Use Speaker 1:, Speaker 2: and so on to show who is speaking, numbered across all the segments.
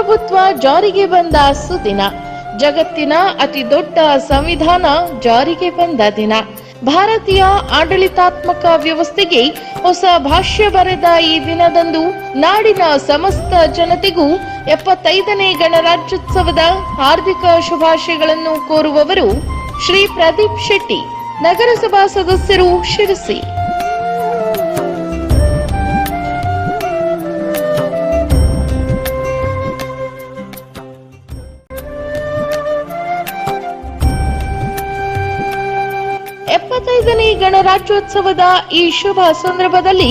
Speaker 1: ಪ್ರಜಾಪ್ರಭುತ್ವ ಜಾರಿಗೆ ಬಂದ ಸುದಿನ, ಜಗತ್ತಿನ ಅತಿ ದೊಡ್ಡ ಸಂವಿಧಾನ ಜಾರಿಗೆ ಬಂದ ದಿನ, ಭಾರತೀಯ ಆಡಳಿತಾತ್ಮಕ ವ್ಯವಸ್ಥೆಗೆ ಹೊಸ ಭಾಷ್ಯ ಬರೆದ ಈ ದಿನದಂದು ನಾಡಿನ ಸಮಸ್ತ ಜನತೆಗೂ 75ನೇ ಗಣರಾಜ್ಯೋತ್ಸವದ ಹಾರ್ದಿಕ ಶುಭಾಶಯಗಳನ್ನು ಕೋರುವವರು ಶ್ರೀ ಪ್ರದೀಪ್ ಶೆಟ್ಟಿ, ನಗರಸಭಾ ಸದಸ್ಯರು, ಶಿರಸಿ. ನೇ ಗಣರಾಜ್ಯೋತ್ಸವದ ಈ ಶುಭ ಸಂದರ್ಭದಲ್ಲಿ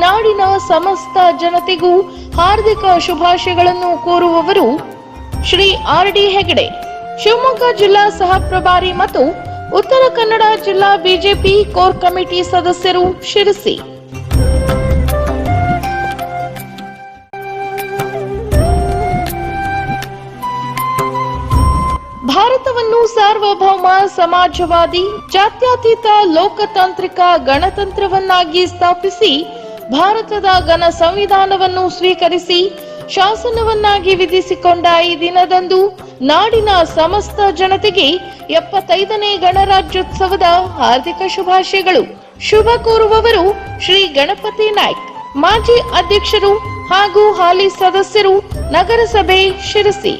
Speaker 1: ನಾಡಿನ ಸಮಸ್ತ ಜನತೆಗೂ ಹಾರ್ದಿಕ ಶುಭಾಶಯಗಳನ್ನು ಕೋರುವವರು ಶ್ರೀ ಆರ್.ಡಿ. ಹೆಗಡೆ, ಶಿವಮೊಗ್ಗ ಜಿಲ್ಲಾ ಸಹ ಪ್ರಭಾರಿ ಮತ್ತು ಉತ್ತರ ಕನ್ನಡ ಜಿಲ್ಲಾ ಬಿಜೆಪಿ ಕೋರ್ ಕಮಿಟಿ ಸದಸ್ಯರು, ಶಿರಸಿ. ಭಾರತವನ್ನು ಸಾರ್ವಭೌಮ ಸಮಾಜವಾದಿ ಜಾತ್ಯತೀತ ಲೋಕತಾಂತ್ರಿಕ ಗಣತಂತ್ರವನ್ನಾಗಿ ಸ್ಥಾಪಿಸಿ ಭಾರತದ ಘನ ಸಂವಿಧಾನವನ್ನು ಸ್ವೀಕರಿಸಿ ಶಾಸನವನ್ನಾಗಿ ವಿಧಿಸಿಕೊಂಡ ಈ ದಿನದಂದು ನಾಡಿನ ಸಮಸ್ತ ಜನತೆಗೆ 75ನೇ ಗಣರಾಜ್ಯೋತ್ಸವದ ಹಾರ್ದಿಕ ಶುಭಾಶಯಗಳು. ಶುಭ ಕೋರುವವರು ಶ್ರೀ ಗಣಪತಿ ನಾಯ್ಕ್, ಮಾಜಿ ಅಧ್ಯಕ್ಷರು ಹಾಗೂ ಹಾಲಿ ಸದಸ್ಯರು, ನಗರಸಭೆ, ಶಿರಸಿ.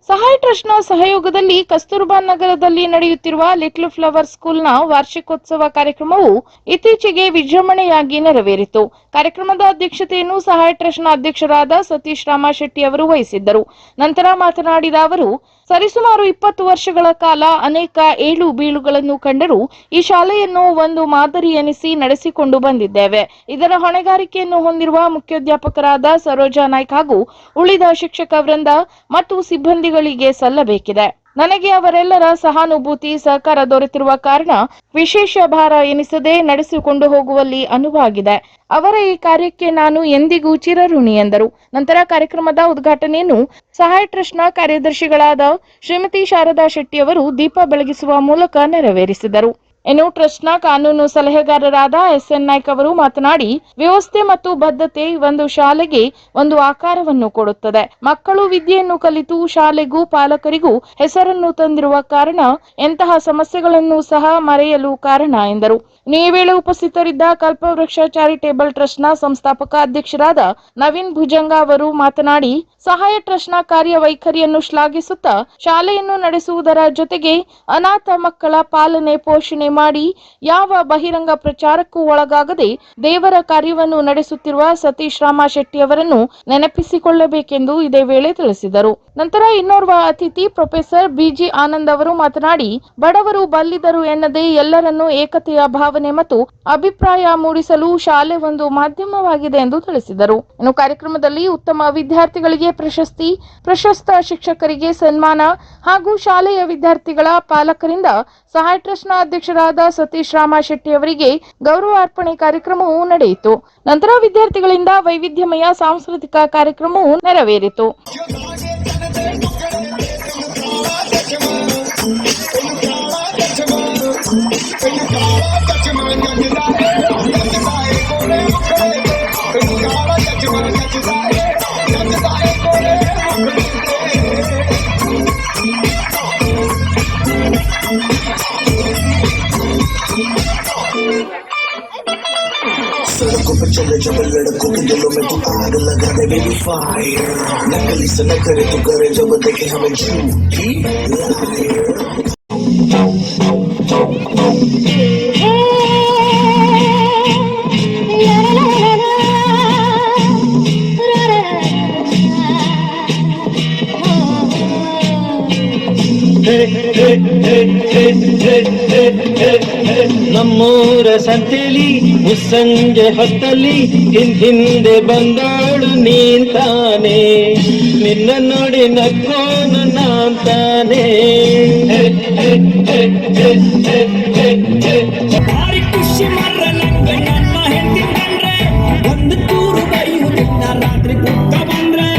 Speaker 1: ಸಹಾಯ ಟ್ರಸ್ಟ್ನ ಸಹಯೋಗದಲ್ಲಿ ಕಸ್ತೂರ್ಬಾ ನಗರದಲ್ಲಿ ನಡೆಯುತ್ತಿರುವ ಲಿಟ್ಲ್ ಫ್ಲವರ್ ಸ್ಕೂಲ್ನ ವಾರ್ಷಿಕೋತ್ಸವ ಕಾರ್ಯಕ್ರಮವು ಇತ್ತೀಚೆಗೆ ವಿಜೃಂಭಣೆಯಾಗಿ ನೆರವೇರಿತು. ಕಾರ್ಯಕ್ರಮದ ಅಧ್ಯಕ್ಷತೆಯನ್ನು ಸಹಾಯ ಟ್ರಸ್ಟ್ನ ಅಧ್ಯಕ್ಷರಾದ ಸತೀಶ್ ರಾಮಶೆಟ್ಟಿ ಅವರು ವಹಿಸಿದ್ದರು. ನಂತರ ಮಾತನಾಡಿದ ಅವರು, ಸರಿಸುಮಾರು 20 ವರ್ಷಗಳ ಕಾಲ ಅನೇಕ ಏಳು ಬೀಳುಗಳನ್ನು ಕಂಡರೂ ಈ ಶಾಲೆಯನ್ನು ಒಂದು ಮಾದರಿ ಎನಿಸಿ ನಡೆಸಿಕೊಂಡು ಬಂದಿದ್ದೇವೆ. ಇದರ ಹೊಣೆಗಾರಿಕೆಯನ್ನು ಹೊಂದಿರುವ ಮುಖ್ಯೋಧ್ಯಾಪಕರಾದ ಸರೋಜಾ ನಾಯ್ಕ್ ಹಾಗೂ ಉಳಿದ ಶಿಕ್ಷಕ ವೃಂದ ಮತ್ತು ಸಿಬ್ಬಂದಿಗಳಿಗೆ ಸಲ್ಲಬೇಕಿದೆ. ನನಗೆ ಅವರೆಲ್ಲರ ಸಹಾನುಭೂತಿ, ಸಹಕಾರ ದೊರೆತಿರುವ ಕಾರಣ ವಿಶೇಷ ಭಾರ ಎನಿಸದೆ ನಡೆಸಿಕೊಂಡು ಹೋಗುವಲ್ಲಿ ಅನುವಾಗಿದೆ. ಅವರ ಈ ಕಾರ್ಯಕ್ಕೆ ನಾನು ಎಂದಿಗೂ ಚಿರಋಣಿ ಎಂದರು. ನಂತರ ಕಾರ್ಯಕ್ರಮದ ಉದ್ಘಾಟನೆಯನ್ನು ಸಹಾಯ ಟ್ರಸ್ಟ್ನ ಕಾರ್ಯದರ್ಶಿಗಳಾದ ಶ್ರೀಮತಿ ಶಾರದಾ ಶೆಟ್ಟಿ ಅವರು ದೀಪ ಬೆಳಗಿಸುವ ಮೂಲಕ ನೆರವೇರಿಸಿದರು. ಇನ್ನು ಟ್ರಸ್ಟ್ನ ಕಾನೂನು ಸಲಹೆಗಾರರಾದ ಎಸ್.ಎನ್. ನಾಯ್ಕ್ ಅವರು ಮಾತನಾಡಿ, ವ್ಯವಸ್ಥೆ ಮತ್ತು ಬದ್ಧತೆ ಒಂದು ಶಾಲೆಗೆ ಒಂದು ಆಕಾರವನ್ನು ಕೊಡುತ್ತದೆ. ಮಕ್ಕಳು ವಿದ್ಯೆಯನ್ನು ಕಲಿತು ಶಾಲೆಗೂ ಪಾಲಕರಿಗೂ ಹೆಸರನ್ನು ತಂದಿರುವ ಕಾರಣ ಎಂತಹ ಸಮಸ್ಯೆಗಳನ್ನು ಸಹ ಮರೆಯಲು ಕಾರಣ ಎಂದರು. ಈ ವೇಳೆ ಉಪಸ್ಥಿತರಿದ್ದ ಕಲ್ಪವೃಕ್ಷ ಚಾರಿಟೇಬಲ್ ಟ್ರಸ್ಟ್ನ ಸಂಸ್ಥಾಪಕ ಅಧ್ಯಕ್ಷರಾದ ನವೀನ್ ಭುಜಂಗ ಅವರು ಮಾತನಾಡಿ, ಸಹಾಯ ಟ್ರಸ್ಟ್ನ ಕಾರ್ಯವೈಖರಿಯನ್ನು ಶ್ಲಾಘಿಸುತ್ತಾ ಶಾಲೆಯನ್ನು ನಡೆಸುವುದರ ಜೊತೆಗೆ ಅನಾಥ ಮಕ್ಕಳ ಪಾಲನೆ ಪೋಷಣೆ ಮಾಡಿ ಯಾವ ಬಹಿರಂಗ ಪ್ರಚಾರಕ್ಕೂ ಒಳಗಾಗದೆ ದೇವರ ಕಾರ್ಯವನ್ನು ನಡೆಸುತ್ತಿರುವ ಸತೀಶ್ ರಾಮಶೆಟ್ಟಿ ಅವರನ್ನು ನೆನಪಿಸಿಕೊಳ್ಳಬೇಕೆಂದು ಇದೇ ವೇಳೆ ತಿಳಿಸಿದರು. ನಂತರ ಇನ್ನೋರ್ವ ಅತಿಥಿ ಪ್ರೊಫೆಸರ್ ಬಿ.ಜಿ. ಆನಂದ್ ಅವರು ಮಾತನಾಡಿ, ಬಡವರು ಬಲ್ಲಿದರು ಎನ್ನದೇ ಎಲ್ಲರನ್ನೂ ಏಕತೆಯ ಭಾವನೆ ಮತ್ತು ಅಭಿಪ್ರಾಯ ಮೂಡಿಸಲು ಶಾಲೆ ಒಂದು ಮಾಧ್ಯಮವಾಗಿದೆ ಎಂದು ತಿಳಿಸಿದರು. ಇನ್ನು ಕಾರ್ಯಕ್ರಮದಲ್ಲಿ ಉತ್ತಮ ವಿದ್ಯಾರ್ಥಿಗಳಿಗೆ ಪ್ರಶಸ್ತಿ, ಪ್ರಶಸ್ತ ಶಿಕ್ಷಕರಿಗೆ ಸನ್ಮಾನ ಹಾಗೂ ಶಾಲೆಯ ವಿದ್ಯಾರ್ಥಿಗಳ ಪಾಲಕರಿಂದ ಸಹಾಯ ಟ್ರಸ್ಟ್ನ ಅಧ್ಯಕ್ಷರಾದ ಸತೀಶ್ ರಾಮಶೆಟ್ಟಿ ಅವರಿಗೆ ಗೌರವಾರ್ಪಣೆ ಕಾರ್ಯಕ್ರಮವೂ ನಡೆಯಿತು. ನಂತರ ವಿದ್ಯಾರ್ಥಿಗಳಿಂದ ವೈವಿಧ್ಯಮಯ ಸಾಂಸ್ಕೃತಿಕ ಕಾರ್ಯಕ್ರಮವೂ ನೆರವೇರಿತು.
Speaker 2: सड़कों पर चले जब लड़कों के दिलों में तू आग लगा दे बेबी फायर, नकली से न करे तू करे जब देखे हमें झूठी
Speaker 3: ನಮ್ಮೂರ ಸಂತೆಲಿ ಮುಸ್ಸಂಜೆ ಹೊತ್ತಲ್ಲಿ ಹಿಂದೆ ಬಂದೋಳು ನೀಂತಾನೆ, ನಿನ್ನ ನೋಡಿ ನಕ್ಕೋನು ನಾಂತಾನೆ.
Speaker 4: ಭಾರಿ ಖುಷಿ ಮರ್ರ ನಂಗೆ ನನ್ನ ಹೆಂಡತಿ ಕಂಡ್ರೆ, ಒಂದು ಚೂರು ಬೈಯುವುದಿಲ್ಲ ರಾತ್ರಿ ಕುಕ್ಕ ಬಂದ್ರೆ.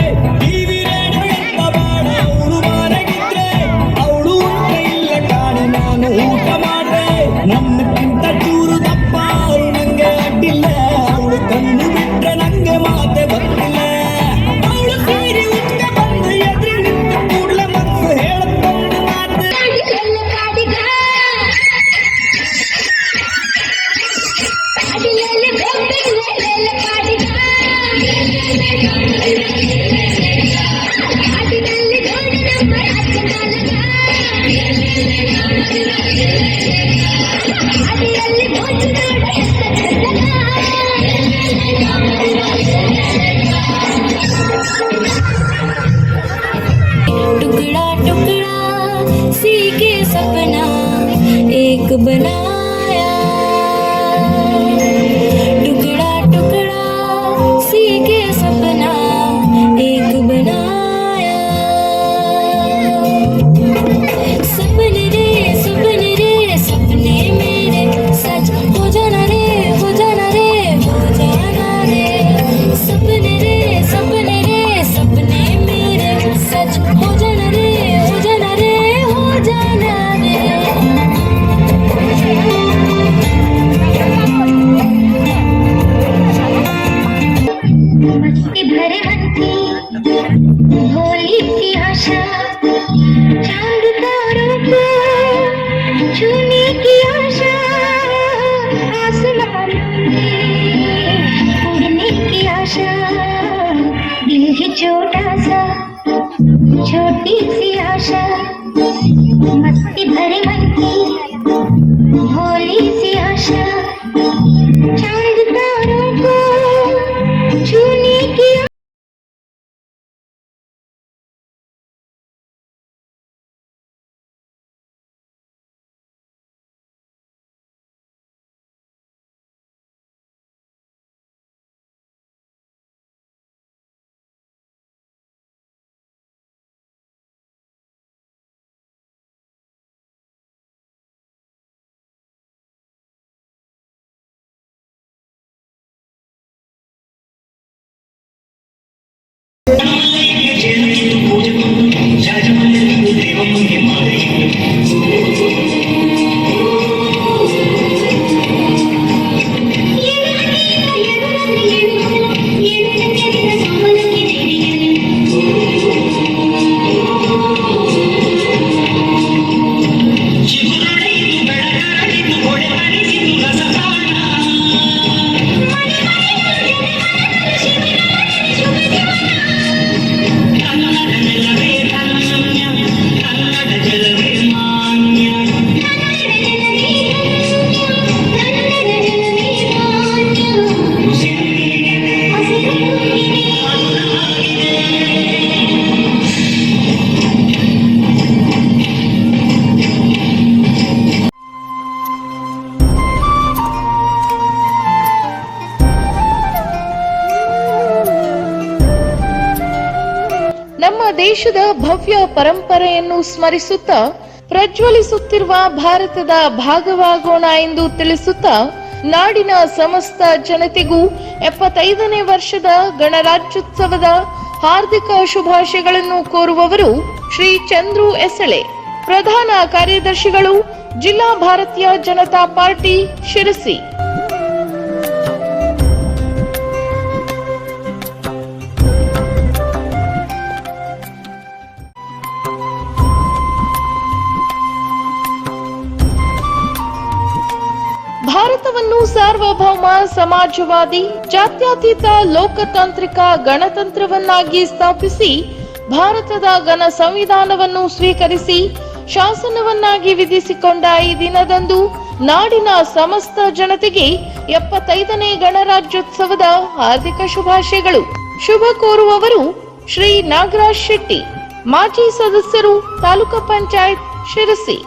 Speaker 4: ಟಿವಿ ರೇಡಿಯೋ ಎಂತ ಬಾಡ ಅವಳು ಮಾರಗಿದ್ರೆ, ಅವಳು ಊಟ ಇಲ್ಲ ಕಾಣೆ ನಾನು ಊಟ ಮಾಡ್ರೆ. ನಮ್ಮಕ್ಕಿಂತ ಚೂರು ದಪ್ಪ
Speaker 5: बनाया, टुकड़ा टुकड़ा सी के सपना एक बनाया। सपने रे सपने मेरे सच हो जाना रे, हो जाना रे, हो जाना रे। सपने रे सपने मेरे सच हो जाना रे, हो जाना रे, हो जाना रे। मस्ती भरे मन की भोली सी आशा, चांद तारों को छूने की आशा, आसमान में उड़ने की आशा। दिल ही छोटा सा छोटी सी आशा, मस्ती भरे मन की भोली सी आशा, चांद तारों को छूने की
Speaker 1: ನಮ್ಮ ದೇಶದ ಭವ್ಯ ಪರಂಪರೆಯನ್ನು ಸ್ಮರಿಸುತ್ತಾ ಪ್ರಜ್ವಲಿಸುತ್ತಿರುವ ಭಾರತದ ಭಾಗವಾಗೋಣ ಎಂದು ತಿಳಿಸುತ್ತಾ ನಾಡಿನ ಸಮಸ್ತ ಜನತೆಗೂ 75ನೇ ವರ್ಷದ ಗಣರಾಜ್ಯೋತ್ಸವದ ಹಾರ್ದಿಕ ಶುಭಾಶಯಗಳನ್ನು ಕೋರುವವರು ಶ್ರೀ ಚಂದ್ರು ಎಸಳೆ, ಪ್ರಧಾನ ಕಾರ್ಯದರ್ಶಿಗಳು, ಜಿಲ್ಲಾ ಭಾರತೀಯ ಜನತಾ ಪಾರ್ಟಿ, ಶಿರಸಿ. ಭಾರತವನ್ನು ಸಾರ್ವಭೌಮ ಸಮಾಜವಾದಿ ಜಾತ್ಯತೀತ ಲೋಕತಾಂತ್ರಿಕ ಗಣತಂತ್ರವನ್ನಾಗಿ ಸ್ಥಾಪಿಸಿ ಭಾರತದ ಘನ ಸಂವಿಧಾನವನ್ನು ಸ್ವೀಕರಿಸಿ ಶಾಸನವನ್ನಾಗಿ ವಿಧಿಸಿಕೊಂಡ ಈ ದಿನದಂದು ನಾಡಿನ ಸಮಸ್ತ ಜನತೆಗೆ 75ನೇ ಗಣರಾಜ್ಯೋತ್ಸವದ ಹಾರ್ದಿಕ ಶುಭಾಶಯಗಳು. ಶುಭ ಕೋರುವವರು ಶ್ರೀ ನಾಗರಾಜ್ ಶೆಟ್ಟಿ, ಮಾಜಿ ಸದಸ್ಯರು, ತಾಲೂಕು ಪಂಚಾಯತ್, ಶಿರಸಿ.